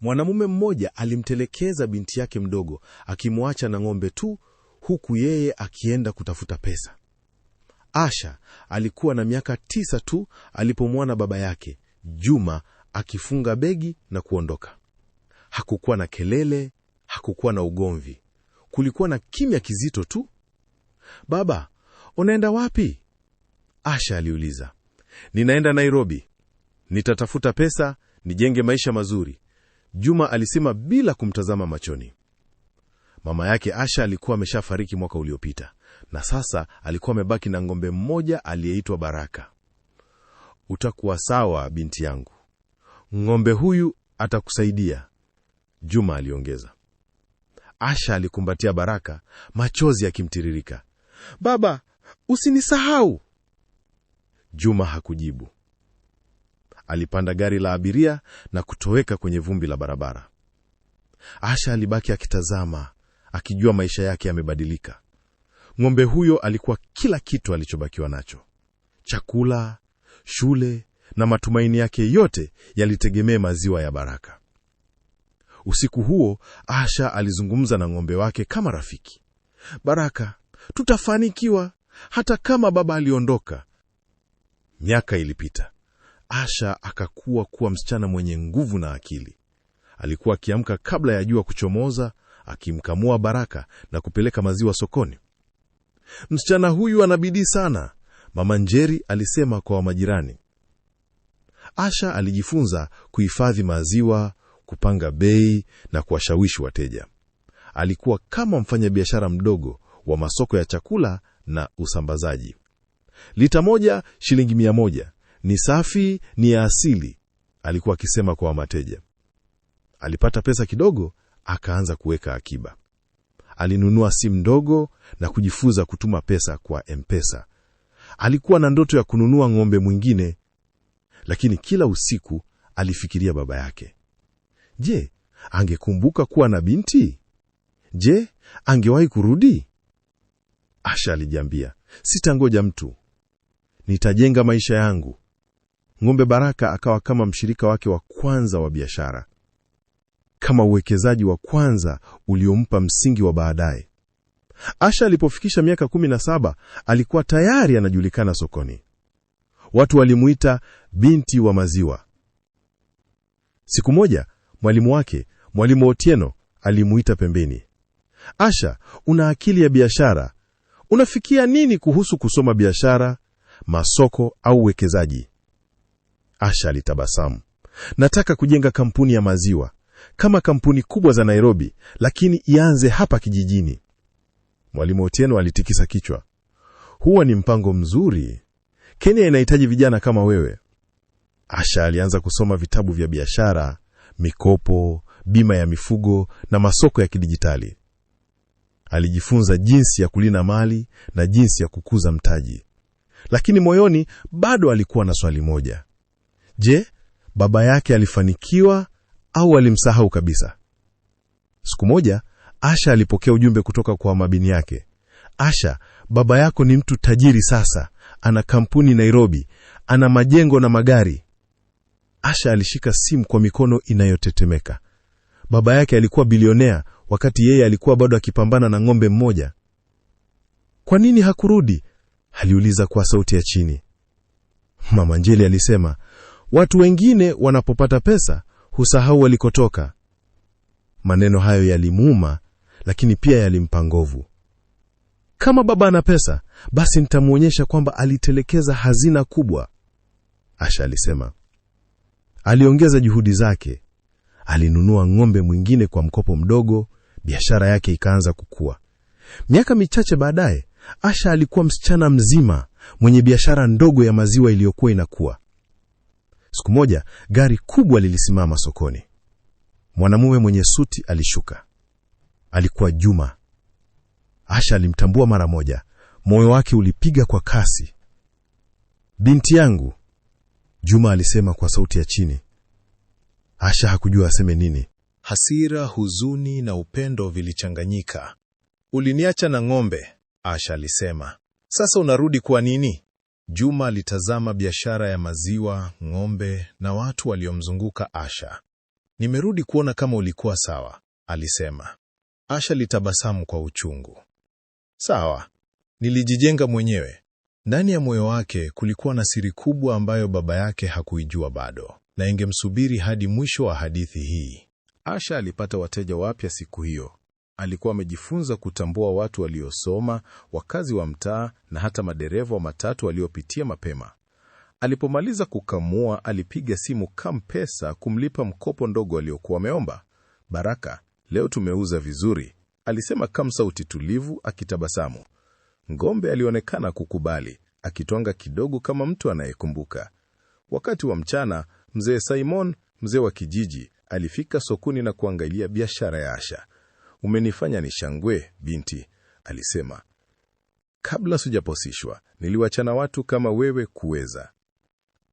Mwanamume mmoja alimtelekeza binti yake mdogo, akimwacha na ng'ombe tu, huku yeye akienda kutafuta pesa. Asha alikuwa na miaka 9 tu alipomwona baba yake Juma akifunga begi na kuondoka. Hakukuwa na kelele, hakukuwa na ugomvi. Kulikuwa na kimya kizito tu. "Baba, unaenda wapi?" Asha aliuliza. "Ninaenda Nairobi. Nitatafuta pesa, nijenge maisha mazuri," Juma alisema bila kumtazama machoni. Mama yake Asha alikuwa ameshafariki mwaka uliopita, na sasa alikuwa amebaki na ng'ombe mmoja aliyeitwa Baraka. "Utakuwa sawa, binti yangu. Ng'ombe huyu atakusaidia," Juma aliongeza. Asha alikumbatia Baraka, machozi yakimtiririka. "Baba, usinisahau." Juma hakujibu. Alipanda gari la abiria na kutoweka kwenye vumbi la barabara. Asha alibaki akitazama, akijua maisha yake yamebadilika. Ng'ombe huyo alikuwa kila kitu alichobakiwa nacho. Chakula, shule na matumaini yake yote yalitegemea maziwa ya Baraka. Usiku huo Asha alizungumza na ng'ombe wake kama rafiki. "Baraka, tutafanikiwa hata kama baba aliondoka." Miaka ilipita. Asha akakuwa kuwa msichana mwenye nguvu na akili. Alikuwa akiamka kabla ya jua kuchomoza, akimkamua Baraka na kupeleka maziwa sokoni. "Msichana huyu ana bidii sana," Mama Njeri alisema kwa majirani. Asha alijifunza kuhifadhi maziwa, kupanga bei na kuwashawishi wateja. Alikuwa kama mfanyabiashara mdogo wa masoko ya chakula na usambazaji. "Lita moja shilingi 100, ni safi, ni ya asili," alikuwa akisema kwa wateja. Alipata pesa kidogo, akaanza kuweka akiba. Alinunua simu ndogo na kujifunza kutuma pesa kwa M-Pesa. Alikuwa na ndoto ya kununua ng'ombe mwingine, lakini kila usiku alifikiria baba yake. Je, angekumbuka kuwa na binti? Je, angewahi kurudi? Asha alijiambia, "Sitangoja mtu. Nitajenga maisha yangu." Ng'ombe Baraka akawa kama mshirika wake wa kwanza wa biashara, kama uwekezaji wa kwanza uliompa msingi wa baadaye. Asha alipofikisha miaka 17 alikuwa tayari anajulikana sokoni. Watu walimuita binti wa maziwa. Siku moja mwalimu wake, Mwalimu Otieno, alimuita pembeni. "Asha, una akili ya biashara. Unafikia nini kuhusu kusoma biashara, masoko au uwekezaji?" Asha alitabasamu. "Nataka kujenga kampuni ya maziwa, kama kampuni kubwa za Nairobi, lakini ianze hapa kijijini." Mwalimu Otieno alitikisa kichwa. "Huo ni mpango mzuri. Kenya inahitaji vijana kama wewe." Asha alianza kusoma vitabu vya biashara, mikopo, bima ya mifugo na masoko ya kidijitali. Alijifunza jinsi ya kulinda mali na jinsi ya kukuza mtaji. Lakini moyoni bado alikuwa na swali moja. Je, baba yake alifanikiwa au alimsahau kabisa? Siku moja Asha alipokea ujumbe kutoka kwa mabini yake. "Asha, baba yako ni mtu tajiri sasa. Ana kampuni Nairobi, ana majengo na magari." Asha alishika simu kwa mikono inayotetemeka. Baba yake alikuwa bilionea wakati yeye alikuwa bado akipambana na ng'ombe mmoja. "Kwa nini hakurudi?" aliuliza kwa sauti ya chini. Mama Njeli alisema, "Watu wengine wanapopata pesa husahau walikotoka." Maneno hayo yalimuuma, lakini pia yalimpa nguvu. "Kama baba ana pesa, basi nitamuonyesha kwamba alitelekeza hazina kubwa," Asha alisema. Aliongeza juhudi zake. Alinunua ng'ombe mwingine kwa mkopo mdogo, biashara yake ikaanza kukua. Miaka michache baadaye, Asha alikuwa msichana mzima mwenye biashara ndogo ya maziwa iliyokuwa inakuwa. Siku moja, gari kubwa lilisimama sokoni. Mwanamume mwenye suti alishuka. Alikuwa Juma. Asha alimtambua mara moja. Moyo wake ulipiga kwa kasi. "Binti yangu," Juma alisema kwa sauti ya chini. Asha hakujua aseme nini. Hasira, huzuni na upendo vilichanganyika. "Uliniacha na ng'ombe," Asha alisema. "Sasa unarudi kwa nini?" Juma alitazama biashara ya maziwa, ng'ombe na watu waliomzunguka Asha. Nimerudi kuona kama ulikuwa sawa, alisema. Asha alitabasamu kwa uchungu. Sawa, nilijijenga mwenyewe. Ndani ya moyo wake kulikuwa na siri kubwa ambayo baba yake hakuijua bado, na ingemsubiri hadi mwisho wa hadithi hii. Asha alipata wateja wapya siku hiyo. Alikuwa amejifunza kutambua watu waliosoma, wakazi wa mtaa na hata madereva wa matatu waliopitia mapema. Alipomaliza kukamua, alipiga simu Kampesa kumlipa mkopo ndogo aliokuwa ameomba. Baraka, leo tumeuza vizuri, alisema Kam, sauti tulivu akitabasamu. Ngombe alionekana kukubali, akitwanga kidogo kama mtu anayekumbuka. Wakati wa mchana, mzee Simon, mzee wa kijiji, alifika sokoni na kuangalia biashara ya Asha. Umenifanya nishangwe, binti, alisema. Kabla sijaposishwa, niliwachana watu kama wewe kuweza.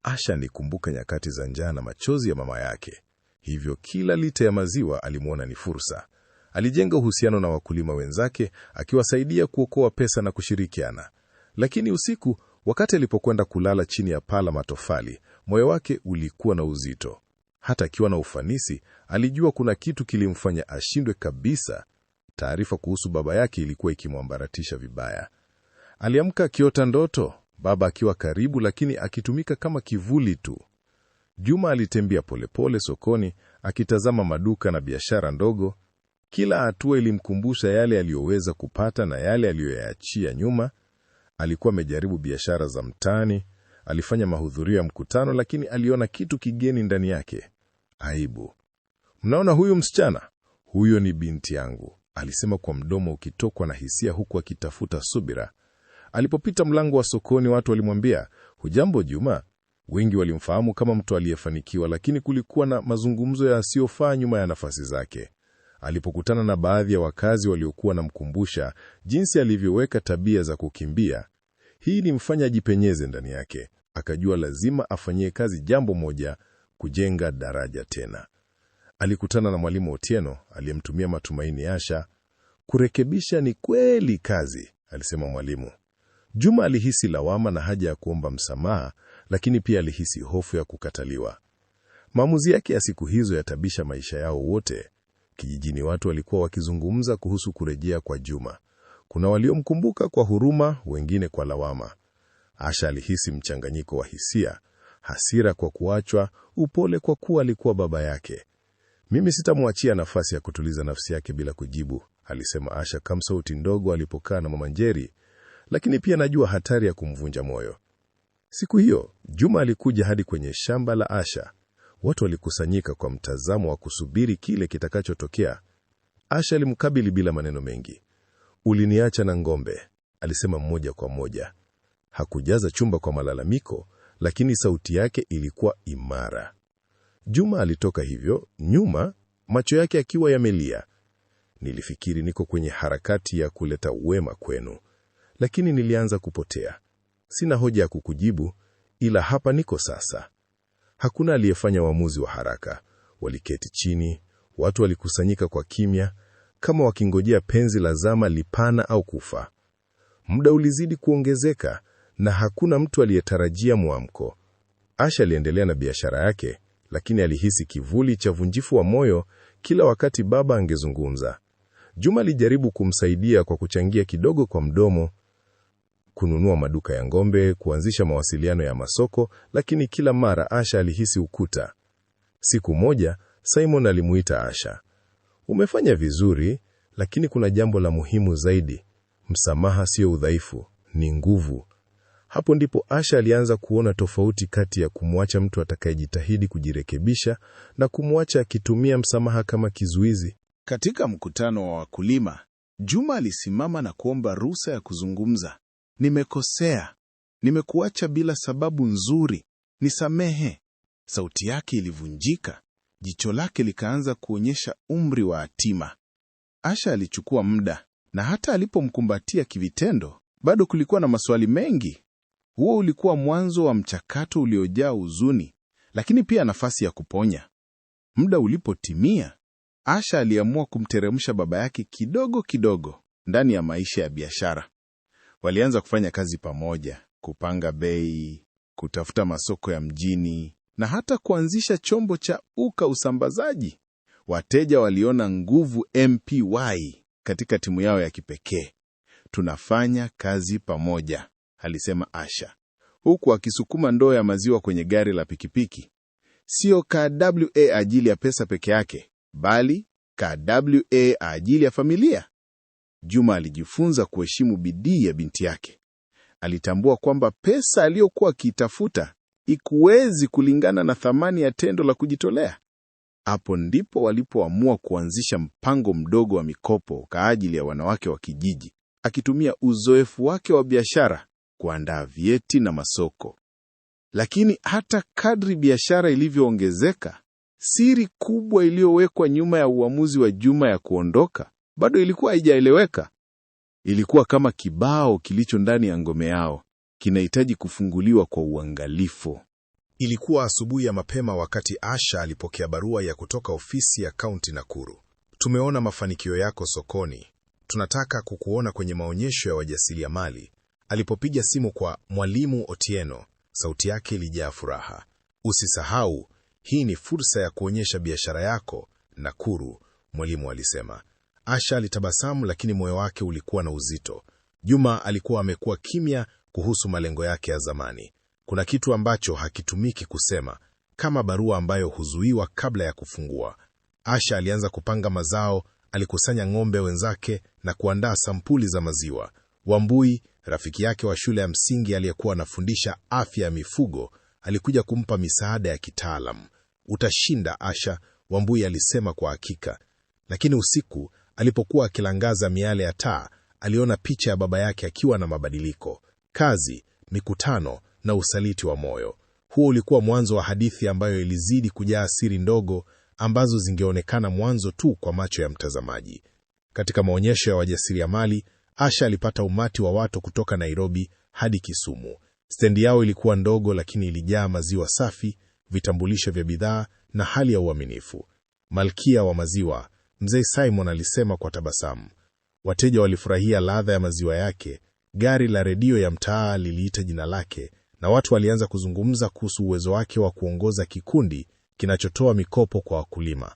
Asha nikumbuka nyakati za njaa na machozi ya mama yake. Hivyo kila lita ya maziwa alimwona ni fursa. Alijenga uhusiano na wakulima wenzake, akiwasaidia kuokoa pesa na kushirikiana. Lakini usiku, wakati alipokwenda kulala chini ya paa la matofali, moyo wake ulikuwa na uzito. Hata akiwa na ufanisi, alijua kuna kitu kilimfanya ashindwe kabisa. Taarifa kuhusu baba yake ilikuwa ikimwambaratisha vibaya. Aliamka akiota ndoto, baba akiwa karibu lakini akitumika kama kivuli tu. Juma alitembea polepole sokoni, akitazama maduka na biashara ndogo. Kila hatua ilimkumbusha yale aliyoweza kupata na yale aliyoyaachia nyuma. Alikuwa amejaribu biashara za mtaani, alifanya mahudhurio ya mkutano, lakini aliona kitu kigeni ndani yake. Aibu. Mnaona huyu msichana? Huyo ni binti yangu, alisema kwa mdomo ukitokwa na hisia huku akitafuta subira. Alipopita mlango wa sokoni, watu walimwambia, hujambo Juma? Wengi walimfahamu kama mtu aliyefanikiwa, lakini kulikuwa na mazungumzo yasiyofaa nyuma ya nafasi zake. Alipokutana na baadhi ya wakazi waliokuwa namkumbusha jinsi alivyoweka tabia za kukimbia, hii ilimfanya ajipenyeze ndani yake. Akajua lazima afanyie kazi jambo moja, kujenga daraja tena. Alikutana na mwalimu Otieno aliyemtumia matumaini Asha. Kurekebisha ni kweli kazi, alisema mwalimu. Juma alihisi lawama na haja ya kuomba msamaha, lakini pia alihisi hofu ya kukataliwa. Maamuzi yake ya siku hizo yatabisha maisha yao wote. Kijijini watu walikuwa wakizungumza kuhusu kurejea kwa Juma. Kuna waliomkumbuka kwa huruma, wengine kwa lawama. Asha alihisi mchanganyiko wa hisia, hasira kwa kuachwa, upole kwa kuwa alikuwa baba yake. Mimi sitamwachia nafasi ya kutuliza nafsi yake bila kujibu, alisema Asha kama sauti ndogo alipokaa na Mama Njeri, lakini pia najua hatari ya kumvunja moyo. Siku hiyo, Juma alikuja hadi kwenye shamba la Asha. Watu walikusanyika kwa mtazamo wa kusubiri kile kitakachotokea. Asha alimkabili bila maneno mengi. Uliniacha na ngombe, alisema mmoja kwa moja. Hakujaza chumba kwa malalamiko, lakini sauti yake ilikuwa imara. Juma alitoka hivyo, nyuma, macho yake akiwa yamelia. Nilifikiri niko kwenye harakati ya kuleta wema kwenu, lakini nilianza kupotea. Sina hoja ya kukujibu, ila hapa niko sasa. Hakuna aliyefanya uamuzi wa haraka. Waliketi chini, watu walikusanyika kwa kimya, kama wakingojea penzi la zama lipana au kufa. Muda ulizidi kuongezeka, na hakuna mtu aliyetarajia mwamko. Asha aliendelea na biashara yake, lakini alihisi kivuli cha vunjifu wa moyo kila wakati baba angezungumza. Juma alijaribu kumsaidia kwa kuchangia kidogo kwa mdomo, kununua maduka ya ngombe, kuanzisha mawasiliano ya masoko, lakini kila mara Asha alihisi ukuta. Siku moja, Simon alimuita Asha. Umefanya vizuri, lakini kuna jambo la muhimu zaidi. Msamaha sio udhaifu, ni nguvu. Hapo ndipo Asha alianza kuona tofauti kati ya kumwacha mtu atakayejitahidi kujirekebisha na kumwacha akitumia msamaha kama kizuizi. Katika mkutano wa wakulima, Juma alisimama na kuomba ruhusa ya kuzungumza. Nimekosea. Nimekuacha bila sababu nzuri. Nisamehe. Sauti yake ilivunjika. Jicho lake likaanza kuonyesha umri wa hatima. Asha alichukua muda, na hata alipomkumbatia kivitendo, bado kulikuwa na maswali mengi. Huo ulikuwa mwanzo wa mchakato uliojaa huzuni, lakini pia nafasi ya kuponya. Muda ulipotimia, Asha aliamua kumteremsha baba yake kidogo kidogo ndani ya maisha ya biashara. Walianza kufanya kazi pamoja, kupanga bei, kutafuta masoko ya mjini na hata kuanzisha chombo cha usambazaji. Wateja waliona nguvu MPY katika timu yao ya kipekee. Tunafanya kazi pamoja, alisema Asha, huku akisukuma ndoo ya maziwa kwenye gari la pikipiki. Sio KWA ajili ya pesa peke yake, bali KWA ajili ya familia. Juma alijifunza kuheshimu bidii ya binti yake. Alitambua kwamba pesa aliyokuwa akitafuta ikuwezi kulingana na thamani ya tendo la kujitolea. Hapo ndipo walipoamua kuanzisha mpango mdogo wa mikopo kwa ajili ya wanawake wa kijiji, akitumia uzoefu wake wa biashara kuandaa vyeti na masoko. Lakini hata kadri biashara ilivyoongezeka, siri kubwa iliyowekwa nyuma ya uamuzi wa Juma ya kuondoka bado ilikuwa haijaeleweka. Ilikuwa kama kibao kilicho ndani ya ngome yao, kinahitaji kufunguliwa kwa uangalifu. Ilikuwa asubuhi ya mapema wakati Asha alipokea barua ya kutoka ofisi ya kaunti Nakuru. Tumeona mafanikio yako sokoni. Tunataka kukuona kwenye maonyesho ya wajasiriamali. Alipopiga simu kwa Mwalimu Otieno, sauti yake ilijaa furaha. Usisahau, hii ni fursa ya kuonyesha biashara yako Nakuru, mwalimu alisema. Asha alitabasamu, lakini moyo wake ulikuwa na uzito. Juma alikuwa amekuwa kimya kuhusu malengo yake ya zamani. Kuna kitu ambacho hakitumiki kusema, kama barua ambayo huzuiwa kabla ya kufungua. Asha alianza kupanga mazao, alikusanya ng'ombe wenzake na kuandaa sampuli za maziwa. Wambui, rafiki yake wa shule ya msingi aliyekuwa anafundisha afya ya mifugo, alikuja kumpa misaada ya kitaalamu. Utashinda Asha, Wambui alisema kwa hakika. Lakini usiku, alipokuwa akilangaza miale ya taa, aliona picha ya baba yake akiwa na mabadiliko, kazi, mikutano na usaliti wa moyo. Huo ulikuwa mwanzo wa hadithi ambayo ilizidi kujaa siri ndogo ambazo zingeonekana mwanzo tu kwa macho ya mtazamaji. Katika maonyesho ya wajasiriamali, Asha alipata umati wa watu kutoka Nairobi hadi Kisumu. Stendi yao ilikuwa ndogo, lakini ilijaa maziwa safi, vitambulisho vya bidhaa na hali ya uaminifu. Malkia wa maziwa, Mzee Simon alisema kwa tabasamu. Wateja walifurahia ladha ya maziwa yake. Gari la redio ya mtaa liliita jina lake, na watu walianza kuzungumza kuhusu uwezo wake wa kuongoza kikundi kinachotoa mikopo kwa wakulima.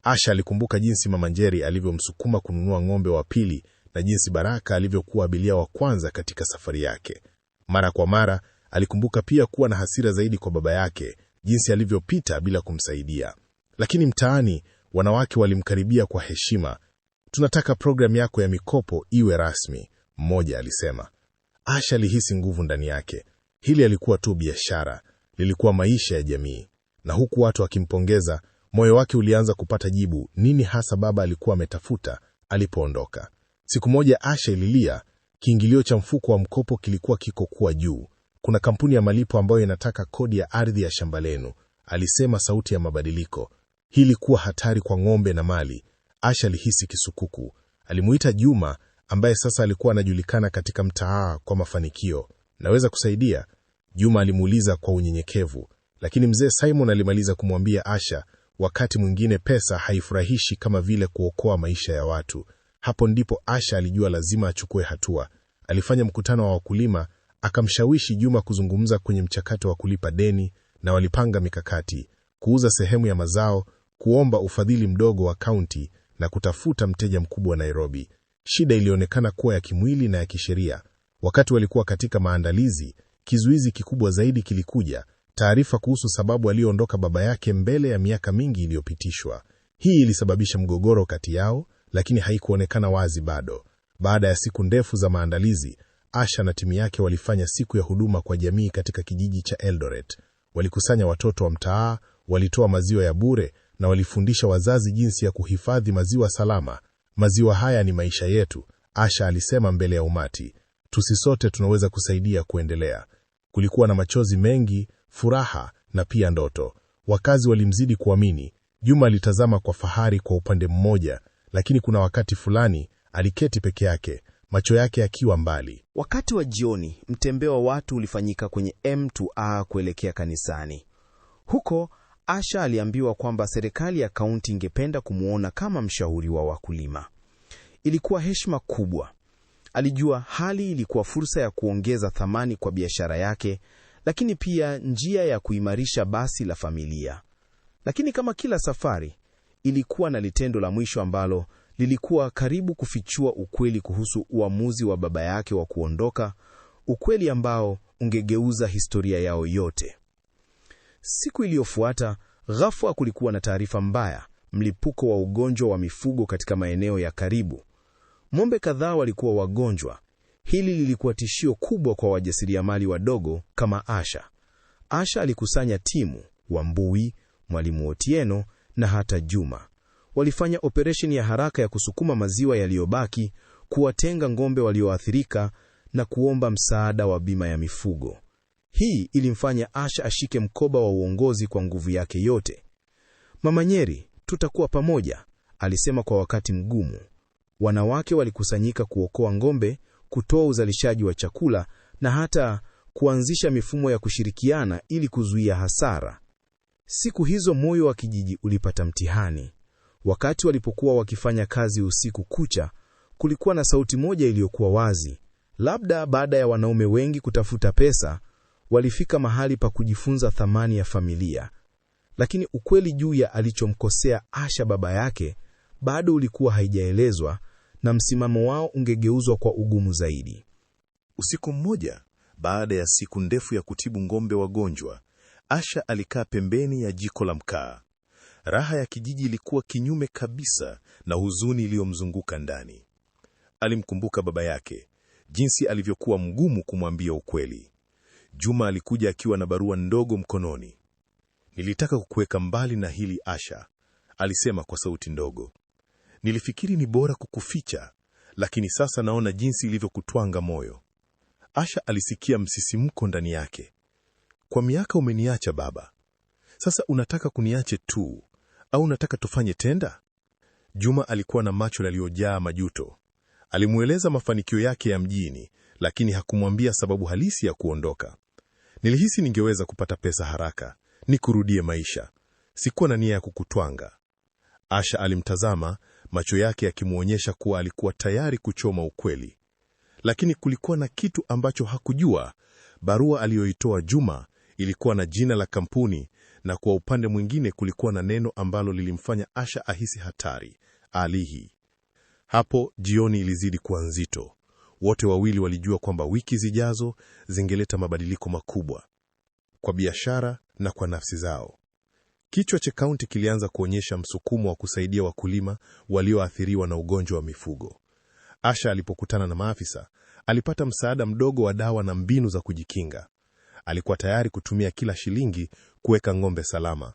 Asha alikumbuka jinsi Mama Njeri alivyomsukuma kununua ng'ombe wa pili na jinsi Baraka alivyokuwa abiria wa kwanza katika safari yake. Mara kwa mara alikumbuka pia kuwa na hasira zaidi kwa baba yake, jinsi alivyopita bila kumsaidia. Lakini mtaani wanawake walimkaribia kwa heshima. Tunataka programu yako ya mikopo iwe rasmi, mmoja alisema. Asha alihisi nguvu ndani yake. Hili alikuwa tu biashara, lilikuwa maisha ya jamii. Na huku watu wakimpongeza, moyo wake ulianza kupata jibu, nini hasa baba alikuwa ametafuta alipoondoka. Siku moja Asha ililia, kiingilio cha mfuko wa mkopo kilikuwa kiko kuwa juu. Kuna kampuni ya malipo ambayo inataka kodi ya ardhi ya shamba lenu, alisema, sauti ya mabadiliko. Hii ilikuwa hatari kwa ng'ombe na mali. Asha alihisi kisukuku. Alimuita Juma ambaye sasa alikuwa anajulikana katika mtaa kwa mafanikio. Naweza kusaidia? Juma alimuuliza kwa unyenyekevu, lakini Mzee Simon alimaliza kumwambia Asha, wakati mwingine pesa haifurahishi kama vile kuokoa maisha ya watu. Hapo ndipo Asha alijua lazima achukue hatua. Alifanya mkutano wa wakulima, akamshawishi Juma kuzungumza kwenye mchakato wa kulipa deni, na walipanga mikakati, kuuza sehemu ya mazao, kuomba ufadhili mdogo wa kaunti na kutafuta mteja mkubwa Nairobi. Shida ilionekana kuwa ya kimwili na ya kisheria. Wakati walikuwa katika maandalizi, kizuizi kikubwa zaidi kilikuja, taarifa kuhusu sababu aliondoka baba yake mbele ya miaka mingi iliyopitishwa. Hii ilisababisha mgogoro kati yao, lakini haikuonekana wazi bado. Baada ya siku ndefu za maandalizi, Asha na timu yake walifanya siku ya huduma kwa jamii katika kijiji cha Eldoret. Walikusanya watoto wa mtaa, walitoa maziwa ya bure na walifundisha wazazi jinsi ya kuhifadhi maziwa salama. Maziwa haya ni maisha yetu, Asha alisema mbele ya umati. Tusisote tunaweza kusaidia kuendelea. Kulikuwa na machozi mengi, furaha na pia ndoto. Wakazi walimzidi kuamini. Juma alitazama kwa fahari kwa upande mmoja, lakini kuna wakati fulani aliketi peke yake, macho yake yakiwa mbali. Wakati wa jioni, mtembeo wa watu ulifanyika kwenye M2A kuelekea kanisani. Huko, Asha aliambiwa kwamba serikali ya kaunti ingependa kumuona kama mshauri wa wakulima. Ilikuwa heshima kubwa. Alijua hali ilikuwa fursa ya kuongeza thamani kwa biashara yake, lakini pia njia ya kuimarisha basi la familia. Lakini kama kila safari, ilikuwa na litendo la mwisho ambalo lilikuwa karibu kufichua ukweli kuhusu uamuzi wa baba yake wa kuondoka, ukweli ambao ungegeuza historia yao yote. Siku iliyofuata, ghafla kulikuwa na taarifa mbaya, mlipuko wa ugonjwa wa mifugo katika maeneo ya karibu. Ng'ombe kadhaa walikuwa wagonjwa. Hili lilikuwa tishio kubwa kwa wajasiriamali wadogo kama Asha. Asha alikusanya timu, Wambui, Mwalimu Otieno na hata Juma. Walifanya operesheni ya haraka ya kusukuma maziwa yaliyobaki, kuwatenga ng'ombe walioathirika na kuomba msaada wa bima ya mifugo. Hii ilimfanya Asha ashike mkoba wa uongozi kwa nguvu yake yote. Mama Nyeri, tutakuwa pamoja, alisema kwa wakati mgumu. Wanawake walikusanyika kuokoa ng'ombe, kutoa uzalishaji wa chakula na hata kuanzisha mifumo ya kushirikiana ili kuzuia hasara. Siku hizo moyo wa kijiji ulipata mtihani. Wakati walipokuwa wakifanya kazi usiku kucha, kulikuwa na sauti moja iliyokuwa wazi. Labda baada ya wanaume wengi kutafuta pesa, walifika mahali pa kujifunza thamani ya familia. Lakini ukweli juu ya alichomkosea Asha baba yake bado ulikuwa haijaelezwa, na msimamo wao ungegeuzwa kwa ugumu zaidi. Usiku mmoja, baada ya siku ndefu ya kutibu ng'ombe wagonjwa, Asha alikaa pembeni ya jiko la mkaa. Raha ya kijiji ilikuwa kinyume kabisa na huzuni iliyomzunguka ndani. Alimkumbuka baba yake, jinsi alivyokuwa mgumu kumwambia ukweli. Juma alikuja akiwa na barua ndogo mkononi. "Nilitaka kukuweka mbali na hili Asha," alisema kwa sauti ndogo. "Nilifikiri ni bora kukuficha, lakini sasa naona jinsi ilivyokutwanga moyo." Asha alisikia msisimko ndani yake. "Kwa miaka umeniacha baba. Sasa unataka kuniache tu, au unataka tufanye tenda?" Juma alikuwa na macho yaliyojaa majuto. Alimueleza mafanikio yake ya mjini, lakini hakumwambia sababu halisi ya kuondoka. "Nilihisi ningeweza kupata pesa haraka, nikurudie maisha. Sikuwa na nia ya kukutwanga." Asha alimtazama, macho yake yakimuonyesha kuwa alikuwa tayari kuchoma ukweli. Lakini kulikuwa na kitu ambacho hakujua. Barua aliyoitoa Juma ilikuwa na jina la kampuni, na kwa upande mwingine kulikuwa na neno ambalo lilimfanya Asha ahisi hatari: Alihi. Hapo jioni ilizidi kuwa nzito. Wote wawili walijua kwamba wiki zijazo zingeleta mabadiliko makubwa kwa biashara na kwa nafsi zao. Kichwa cha kaunti kilianza kuonyesha msukumo wa kusaidia wakulima walioathiriwa na ugonjwa wa mifugo. Asha alipokutana na maafisa, alipata msaada mdogo wa dawa na mbinu za kujikinga. Alikuwa tayari kutumia kila shilingi kuweka ng'ombe salama.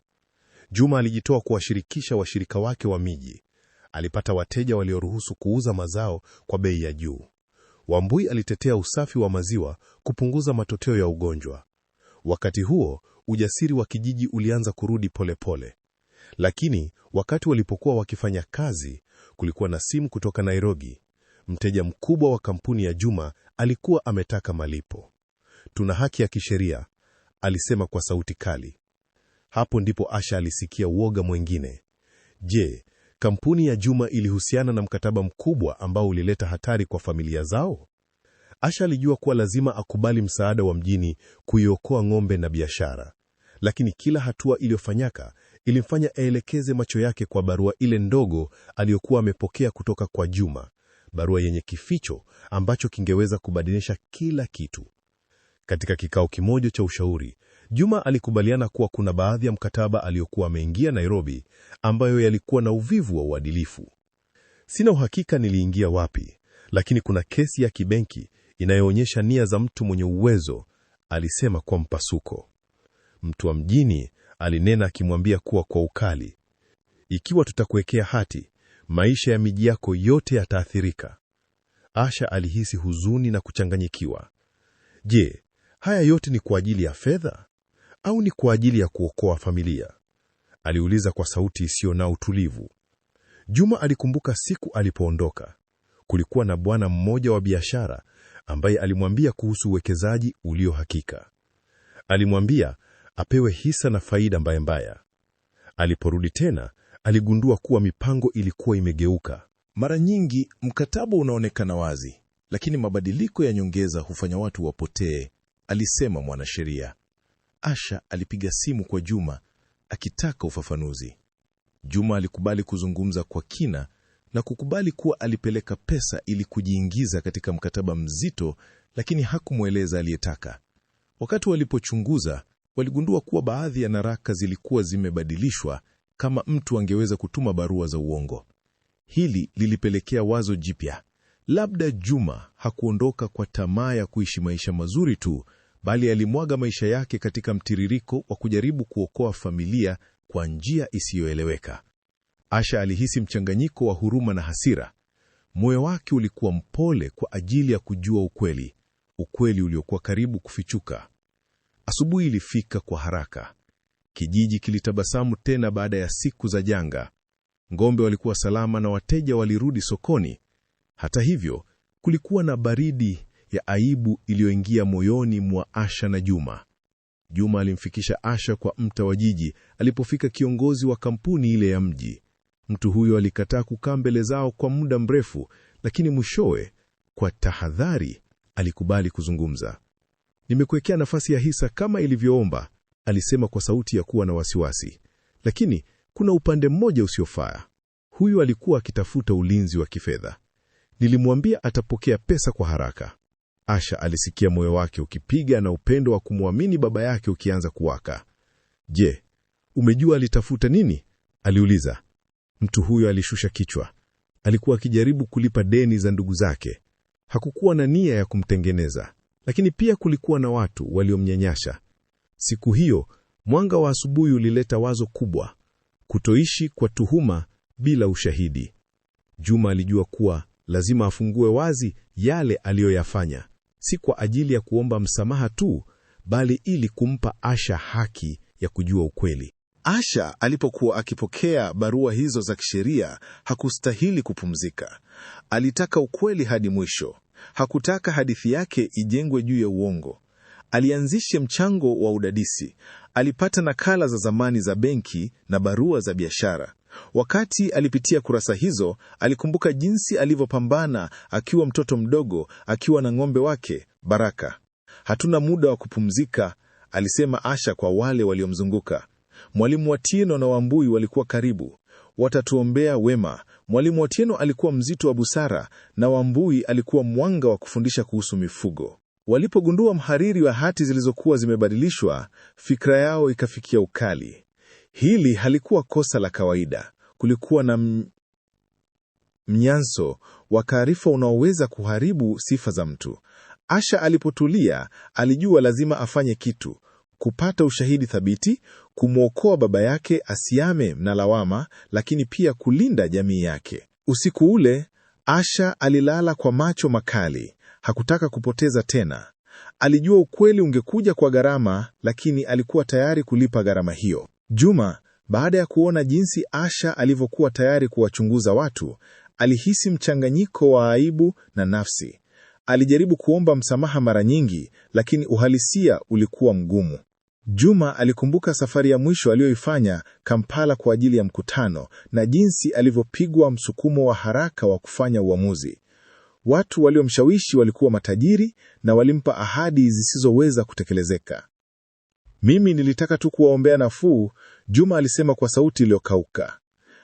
Juma alijitoa kuwashirikisha washirika wake wa miji. Alipata wateja walioruhusu kuuza mazao kwa bei ya juu. Wambui alitetea usafi wa maziwa, kupunguza matokeo ya ugonjwa. Wakati huo, ujasiri wa kijiji ulianza kurudi polepole. Lakini wakati walipokuwa wakifanya kazi, kulikuwa na simu kutoka Nairobi. Mteja mkubwa wa kampuni ya Juma alikuwa ametaka malipo. "Tuna haki ya kisheria," alisema kwa sauti kali. Hapo ndipo Asha alisikia uoga mwingine. Je, kampuni ya Juma ilihusiana na mkataba mkubwa ambao ulileta hatari kwa familia zao? Asha alijua kuwa lazima akubali msaada wa mjini kuiokoa ng'ombe na biashara. Lakini kila hatua iliyofanyika ilimfanya aelekeze macho yake kwa barua ile ndogo aliyokuwa amepokea kutoka kwa Juma, barua yenye kificho ambacho kingeweza kubadilisha kila kitu. Katika kikao kimoja cha ushauri, Juma alikubaliana kuwa kuna baadhi ya mkataba aliyokuwa ameingia Nairobi ambayo yalikuwa na uvivu wa uadilifu. "Sina uhakika niliingia wapi, lakini kuna kesi ya kibenki inayoonyesha nia za mtu mwenye uwezo," alisema kwa mpasuko. Mtu wa mjini alinena akimwambia kuwa kwa ukali, "Ikiwa tutakuwekea hati, maisha ya miji yako yote yataathirika." Asha alihisi huzuni na kuchanganyikiwa. Je, haya yote ni kwa ajili ya fedha au ni kwa ajili ya kuokoa familia? Aliuliza kwa sauti isiyo na utulivu. Juma alikumbuka siku alipoondoka. Kulikuwa na bwana mmoja wa biashara ambaye alimwambia kuhusu uwekezaji ulio hakika. Alimwambia apewe hisa na faida mbaya. Aliporudi tena, aligundua kuwa mipango ilikuwa imegeuka. Mara nyingi mkataba unaonekana wazi, lakini mabadiliko ya nyongeza hufanya watu wapotee, alisema mwanasheria. Asha alipiga simu kwa Juma akitaka ufafanuzi. Juma alikubali kuzungumza kwa kina na kukubali kuwa alipeleka pesa ili kujiingiza katika mkataba mzito, lakini hakumweleza aliyetaka. Wakati walipochunguza, waligundua kuwa baadhi ya nyaraka zilikuwa zimebadilishwa, kama mtu angeweza kutuma barua za uongo. Hili lilipelekea wazo jipya. Labda Juma hakuondoka kwa tamaa ya kuishi maisha mazuri tu, bali alimwaga maisha yake katika mtiririko wa kujaribu kuokoa familia kwa njia isiyoeleweka. Asha alihisi mchanganyiko wa huruma na hasira. Moyo wake ulikuwa mpole kwa ajili ya kujua ukweli uliokuwa karibu kufichuka. Asubuhi ilifika kwa haraka. Kijiji kilitabasamu tena baada ya siku za janga. Ng'ombe walikuwa salama na wateja walirudi sokoni. Hata hivyo, kulikuwa na baridi ya aibu iliyoingia moyoni mwa Asha na Juma. Juma alimfikisha Asha kwa mtaa wa jiji alipofika kiongozi wa kampuni ile ya mji. Mtu huyo alikataa kukaa mbele zao kwa muda mrefu, lakini mwishowe, kwa tahadhari, alikubali kuzungumza. "Nimekuwekea nafasi ya hisa kama ilivyoomba," alisema kwa sauti ya kuwa na wasiwasi. "Lakini kuna upande mmoja usiofaa. Huyu alikuwa akitafuta ulinzi wa kifedha. Nilimwambia atapokea pesa kwa haraka." Asha alisikia moyo wake ukipiga na upendo wa kumwamini baba yake ukianza kuwaka. "Je, umejua alitafuta nini?" aliuliza. Mtu huyo alishusha kichwa. Alikuwa akijaribu kulipa deni za ndugu zake. Hakukuwa na nia ya kumtengeneza, lakini pia kulikuwa na watu waliomnyanyasha. Siku hiyo, mwanga wa asubuhi ulileta wazo kubwa: kutoishi kwa tuhuma bila ushahidi. Juma alijua kuwa lazima afungue wazi yale aliyoyafanya, si kwa ajili ya kuomba msamaha tu, bali ili kumpa Asha haki ya kujua ukweli. Asha alipokuwa akipokea barua hizo za kisheria, hakustahili kupumzika. Alitaka ukweli hadi mwisho. Hakutaka hadithi yake ijengwe juu ya uongo. Alianzisha mchango wa udadisi. Alipata nakala za zamani za benki na barua za biashara. Wakati alipitia kurasa hizo, alikumbuka jinsi alivyopambana akiwa mtoto mdogo, akiwa na ng'ombe wake Baraka. "Hatuna muda wa kupumzika," alisema Asha kwa wale waliomzunguka. Mwalimu Atieno na Wambui walikuwa karibu. "Watatuombea wema." Mwalimu Atieno alikuwa mzito wa busara na Wambui alikuwa mwanga wa kufundisha kuhusu mifugo. Walipogundua mhariri wa hati zilizokuwa zimebadilishwa, fikra yao ikafikia ukali. Hili halikuwa kosa la kawaida. Kulikuwa na mnyanso wa taarifa unaoweza kuharibu sifa za mtu. Asha alipotulia, alijua lazima afanye kitu: kupata ushahidi thabiti, kumwokoa baba yake asiame na lawama, lakini pia kulinda jamii yake. Usiku ule, Asha alilala kwa macho makali. Hakutaka kupoteza tena. Alijua ukweli ungekuja kwa gharama, lakini alikuwa tayari kulipa gharama hiyo. Juma, baada ya kuona jinsi Asha alivyokuwa tayari kuwachunguza watu, alihisi mchanganyiko wa aibu na nafsi. Alijaribu kuomba msamaha mara nyingi, lakini uhalisia ulikuwa mgumu. Juma alikumbuka safari ya mwisho aliyoifanya Kampala kwa ajili ya mkutano na jinsi alivyopigwa msukumo wa haraka wa kufanya uamuzi. Watu waliomshawishi walikuwa matajiri na walimpa ahadi zisizoweza kutekelezeka. "Mimi nilitaka tu kuwaombea nafuu," Juma alisema kwa sauti iliyokauka.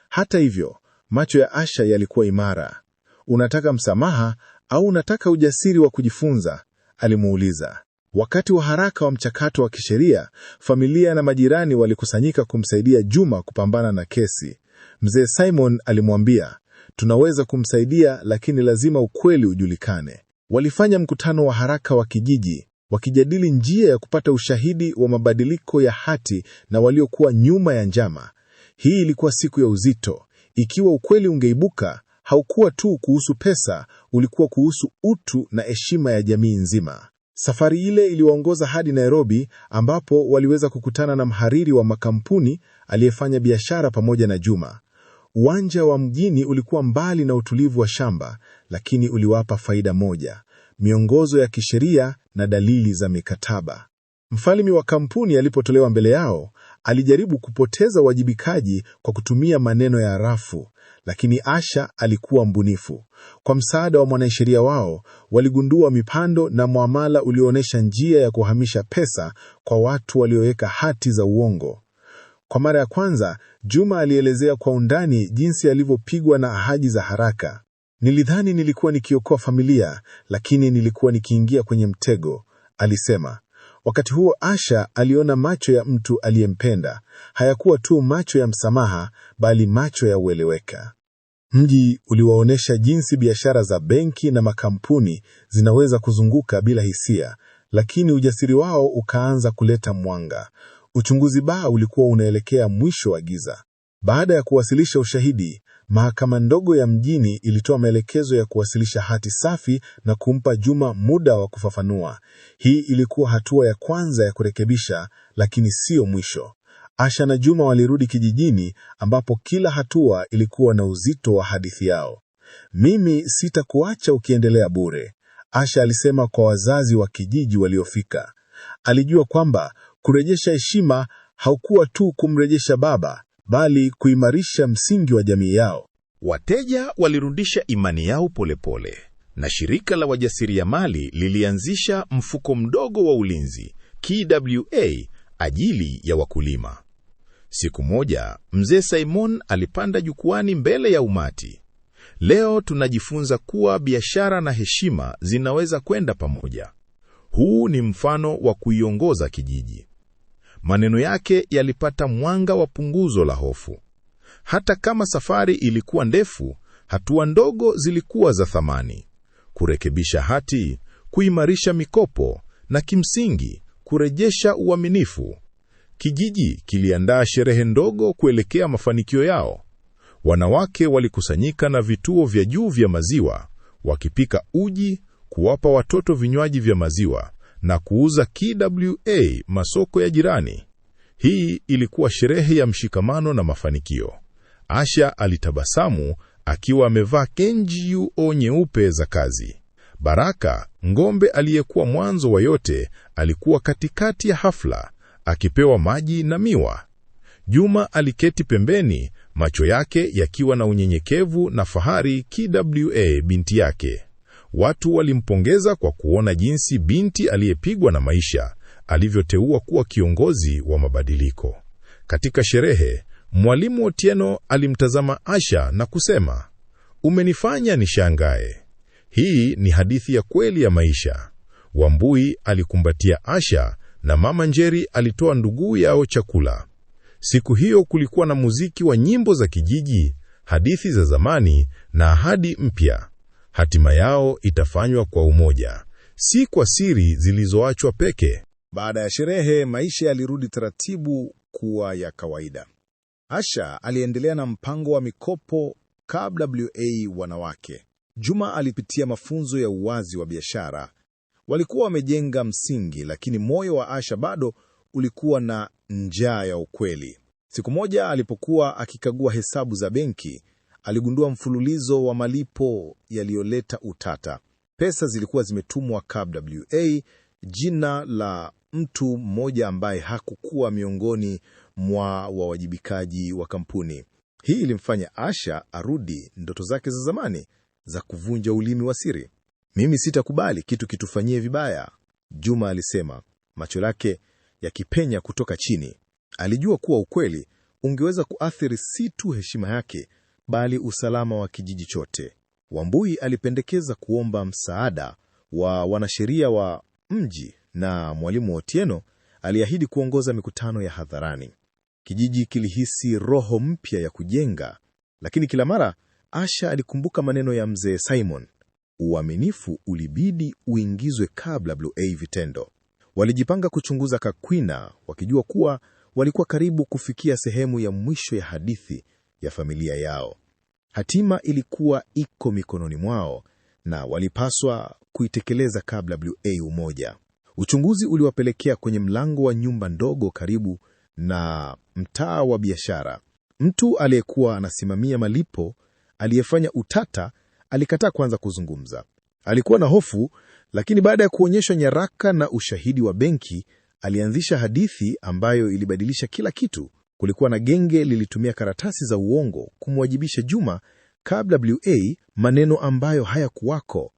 Hata hivyo, macho ya Asha yalikuwa imara. "Unataka msamaha au unataka ujasiri wa kujifunza?" alimuuliza. Wakati wa haraka wa mchakato wa kisheria, familia na majirani walikusanyika kumsaidia Juma kupambana na kesi. Mzee Simon alimwambia, "Tunaweza kumsaidia, lakini lazima ukweli ujulikane." Walifanya mkutano wa haraka wa kijiji, wakijadili njia ya kupata ushahidi wa mabadiliko ya hati na waliokuwa nyuma ya njama. Hii ilikuwa siku ya uzito. Ikiwa ukweli ungeibuka, haukuwa tu kuhusu pesa, ulikuwa kuhusu utu na heshima ya jamii nzima. Safari ile iliwaongoza hadi Nairobi, ambapo waliweza kukutana na mhariri wa makampuni aliyefanya biashara pamoja na Juma. Uwanja wa mjini ulikuwa mbali na utulivu wa shamba, lakini uliwapa faida moja: miongozo ya kisheria na dalili za mikataba. Mfalme wa kampuni alipotolewa mbele yao, alijaribu kupoteza uwajibikaji kwa kutumia maneno ya rafu, lakini Asha alikuwa mbunifu. Kwa msaada wa mwanasheria wao, waligundua mipando na muamala ulioonyesha njia ya kuhamisha pesa kwa watu walioweka hati za uongo. Kwa mara ya kwanza, Juma alielezea kwa undani jinsi alivyopigwa na ahadi za haraka. Nilidhani nilikuwa nikiokoa familia, lakini nilikuwa nikiingia kwenye mtego, alisema. Wakati huo Asha aliona macho ya mtu aliyempenda. Hayakuwa tu macho ya msamaha, bali macho ya ueleweka. Mji uliwaonesha jinsi biashara za benki na makampuni zinaweza kuzunguka bila hisia, lakini ujasiri wao ukaanza kuleta mwanga. Uchunguzi baa ulikuwa unaelekea mwisho wa giza. Baada ya kuwasilisha ushahidi, mahakama ndogo ya mjini ilitoa maelekezo ya kuwasilisha hati safi na kumpa Juma muda wa kufafanua. Hii ilikuwa hatua ya kwanza ya kurekebisha, lakini sio mwisho. Asha na Juma walirudi kijijini ambapo kila hatua ilikuwa na uzito wa hadithi yao. Mimi sitakuacha ukiendelea bure, Asha alisema kwa wazazi wa kijiji waliofika. Alijua kwamba kurejesha heshima haukuwa tu kumrejesha baba, bali kuimarisha msingi wa jamii yao. Wateja walirudisha imani yao polepole, na shirika la wajasiriamali lilianzisha mfuko mdogo wa ulinzi, KWA, ajili ya wakulima. Siku moja, mzee Simon alipanda jukwani mbele ya umati. Leo tunajifunza kuwa biashara na heshima zinaweza kwenda pamoja. Huu ni mfano wa kuiongoza kijiji. Maneno yake yalipata mwanga wa punguzo la hofu. Hata kama safari ilikuwa ndefu, hatua ndogo zilikuwa za thamani. Kurekebisha hati, kuimarisha mikopo, na kimsingi kurejesha uaminifu. Kijiji kiliandaa sherehe ndogo kuelekea mafanikio yao. Wanawake walikusanyika na vituo vya juu vya maziwa, wakipika uji, kuwapa watoto vinywaji vya maziwa na kuuza KWA masoko ya jirani. Hii ilikuwa sherehe ya mshikamano na mafanikio. Asha alitabasamu akiwa amevaa NGO nyeupe za kazi. Baraka, ng'ombe aliyekuwa mwanzo wa yote, alikuwa katikati ya hafla, akipewa maji na miwa. Juma aliketi pembeni, macho yake yakiwa na unyenyekevu na fahari KWA binti yake. Watu walimpongeza kwa kuona jinsi binti aliyepigwa na maisha alivyoteua kuwa kiongozi wa mabadiliko. Katika sherehe, Mwalimu Otieno alimtazama Asha na kusema, "Umenifanya nishangae. Hii ni hadithi ya kweli ya maisha." Wambui alikumbatia Asha na Mama Njeri alitoa ndugu yao chakula. Siku hiyo kulikuwa na muziki wa nyimbo za kijiji, hadithi za zamani na ahadi mpya. Hatima yao itafanywa kwa umoja, si kwa siri zilizoachwa peke. Baada ya sherehe, maisha yalirudi taratibu kuwa ya kawaida. Asha aliendelea na mpango wa mikopo KWA wanawake. Juma alipitia mafunzo ya uwazi wa biashara. Walikuwa wamejenga msingi, lakini moyo wa Asha bado ulikuwa na njaa ya ukweli. Siku moja alipokuwa akikagua hesabu za benki, aligundua mfululizo wa malipo yaliyoleta utata. Pesa zilikuwa zimetumwa KWA, jina la mtu mmoja ambaye hakukuwa miongoni mwa wawajibikaji wa kampuni. Hii ilimfanya Asha arudi ndoto zake za zamani za kuvunja ulimi wa siri. "Mimi sitakubali kitu kitufanyie vibaya," Juma alisema, macho yake yakipenya kutoka chini. Alijua kuwa ukweli ungeweza kuathiri si tu heshima yake, bali usalama wa kijiji chote. Wambui alipendekeza kuomba msaada wa wanasheria wa mji, na Mwalimu Otieno aliahidi kuongoza mikutano ya hadharani. Kijiji kilihisi roho mpya ya kujenga, lakini kila mara Asha alikumbuka maneno ya mzee Simon. Uaminifu ulibidi uingizwe KWA vitendo. Walijipanga kuchunguza Kakwina, wakijua kuwa walikuwa karibu kufikia sehemu ya mwisho ya hadithi ya familia yao. Hatima ilikuwa iko mikononi mwao na walipaswa kuitekeleza KWA umoja. Uchunguzi uliwapelekea kwenye mlango wa nyumba ndogo karibu na mtaa wa biashara. Mtu aliyekuwa anasimamia malipo, aliyefanya utata, alikataa kuanza kuzungumza. Alikuwa na hofu, lakini baada ya kuonyeshwa nyaraka na ushahidi wa benki, Alianzisha hadithi ambayo ilibadilisha kila kitu. Kulikuwa na genge lilitumia karatasi za uongo kumwajibisha Juma kabla WA, maneno ambayo hayakuwako.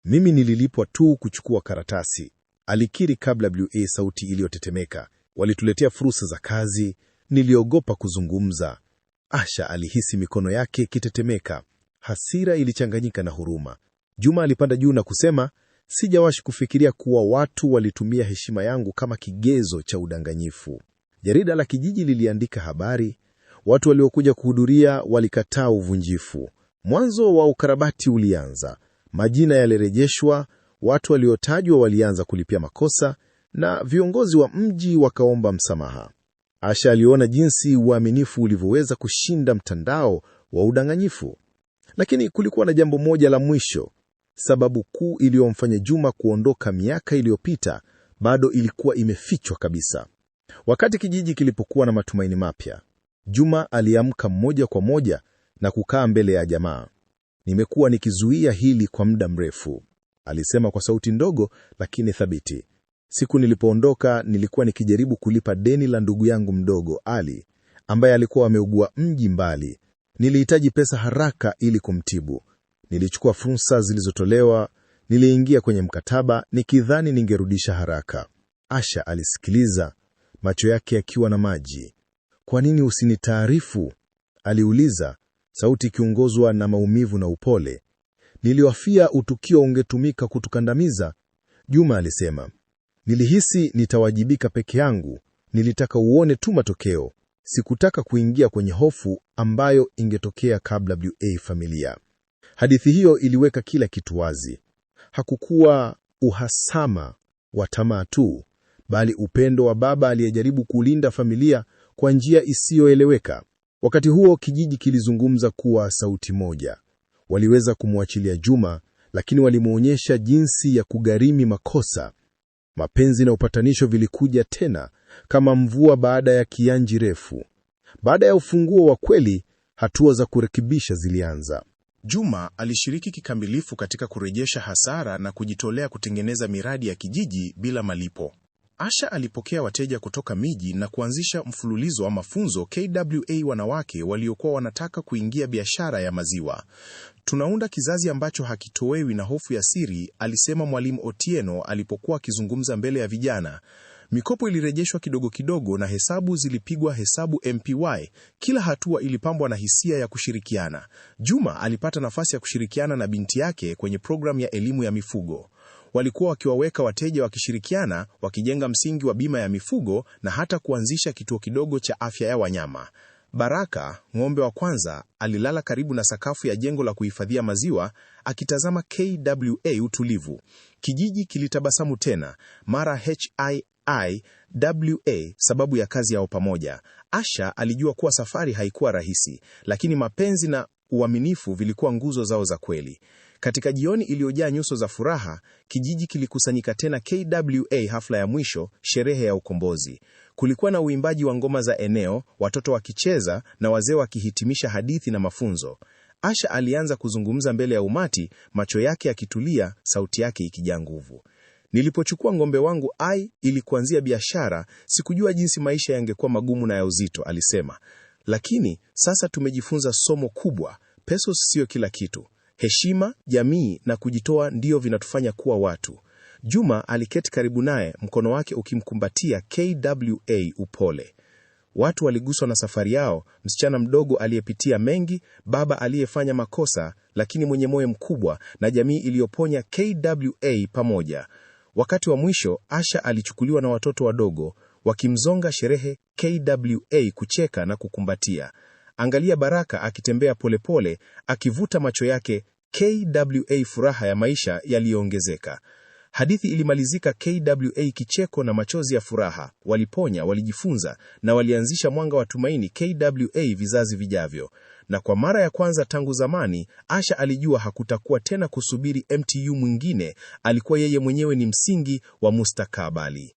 Mimi nililipwa tu kuchukua karatasi, alikiri kabla WA, sauti iliyotetemeka. Walituletea fursa za kazi, niliogopa kuzungumza. Asha alihisi mikono yake kitetemeka. Hasira ilichanganyika na huruma. Juma alipanda juu na kusema, sijawahi kufikiria kuwa watu walitumia heshima yangu kama kigezo cha udanganyifu. Jarida la kijiji liliandika habari. Watu waliokuja kuhudhuria walikataa uvunjifu. Mwanzo wa ukarabati ulianza. Majina yalirejeshwa, watu waliotajwa walianza kulipia makosa, na viongozi wa mji wakaomba msamaha. Asha aliona jinsi uaminifu ulivyoweza kushinda mtandao wa udanganyifu. Lakini kulikuwa na jambo moja la mwisho. Sababu kuu iliyomfanya Juma kuondoka miaka iliyopita bado ilikuwa imefichwa kabisa. Wakati kijiji kilipokuwa na matumaini mapya, Juma aliamka moja kwa moja na kukaa mbele ya jamaa. Nimekuwa nikizuia hili kwa muda mrefu, alisema kwa sauti ndogo lakini thabiti. Siku nilipoondoka nilikuwa nikijaribu kulipa deni la ndugu yangu mdogo Ali, ambaye alikuwa ameugua mji mbali. Nilihitaji pesa haraka ili kumtibu. Nilichukua fursa zilizotolewa, niliingia kwenye mkataba nikidhani ningerudisha haraka. Asha alisikiliza, macho yake yakiwa na maji. Kwa nini usinitaarifu? Aliuliza, sauti ikiongozwa na maumivu na upole. Niliwafia utukio ungetumika kutukandamiza, Juma alisema. Nilihisi nitawajibika peke yangu, nilitaka uone tu matokeo. Sikutaka kuingia kwenye hofu ambayo ingetokea kabla WA familia. Hadithi hiyo iliweka kila kitu wazi. Hakukuwa uhasama wa tamaa tu, bali upendo wa baba aliyejaribu kulinda familia kwa njia isiyoeleweka. Wakati huo kijiji kilizungumza kuwa sauti moja. Waliweza kumwachilia Juma, lakini walimuonyesha jinsi ya kugharimi makosa. Mapenzi na upatanisho vilikuja tena kama mvua baada ya kianji refu. Baada ya ufunguo wa kweli, hatua za kurekebisha zilianza. Juma alishiriki kikamilifu katika kurejesha hasara na kujitolea kutengeneza miradi ya kijiji bila malipo. Asha alipokea wateja kutoka miji na kuanzisha mfululizo wa mafunzo KWA wanawake waliokuwa wanataka kuingia biashara ya maziwa. Tunaunda kizazi ambacho hakitowewi na hofu ya siri, alisema Mwalimu Otieno alipokuwa akizungumza mbele ya vijana. Mikopo ilirejeshwa kidogo kidogo na hesabu zilipigwa hesabu MPY. Kila hatua ilipambwa na hisia ya kushirikiana. Juma alipata nafasi ya kushirikiana na binti yake kwenye programu ya elimu ya mifugo. Walikuwa wakiwaweka wateja wakishirikiana, wakijenga msingi wa bima ya mifugo na hata kuanzisha kituo kidogo cha afya ya wanyama. Baraka, ng'ombe wa kwanza, alilala karibu na sakafu ya jengo la kuhifadhia maziwa, akitazama KWA utulivu. Kijiji kilitabasamu tena, mara HIWA, sababu ya kazi yao pamoja. Asha alijua kuwa safari haikuwa rahisi, lakini mapenzi na uaminifu vilikuwa nguzo zao za kweli. Katika jioni iliyojaa nyuso za furaha, kijiji kilikusanyika tena KWA hafla ya mwisho, sherehe ya ukombozi. Kulikuwa na uimbaji wa ngoma za eneo, watoto wakicheza na wazee wakihitimisha hadithi na mafunzo. Asha alianza kuzungumza mbele ya umati, macho yake yakitulia, sauti yake ikijaa nguvu. Nilipochukua ng'ombe wangu ili kuanzia biashara, sikujua jinsi maisha yangekuwa magumu na ya uzito, alisema. Lakini sasa tumejifunza somo kubwa. Pesa sio kila kitu. Heshima, jamii na kujitoa ndio vinatufanya kuwa watu. Juma aliketi karibu naye, mkono wake ukimkumbatia KWA upole. Watu waliguswa na safari yao, msichana mdogo aliyepitia mengi, baba aliyefanya makosa lakini mwenye moyo mkubwa, na jamii iliyoponya KWA pamoja. Wakati wa mwisho, Asha alichukuliwa na watoto wadogo, wakimzonga sherehe KWA kucheka na kukumbatia. Angalia Baraka akitembea polepole, akivuta macho yake, KWA furaha ya maisha yaliyoongezeka. Hadithi ilimalizika KWA kicheko na machozi ya furaha. Waliponya, walijifunza na walianzisha mwanga wa tumaini KWA vizazi vijavyo. Na kwa mara ya kwanza tangu zamani, Asha alijua hakutakuwa tena kusubiri MTU mwingine, alikuwa yeye mwenyewe ni msingi wa mustakabali.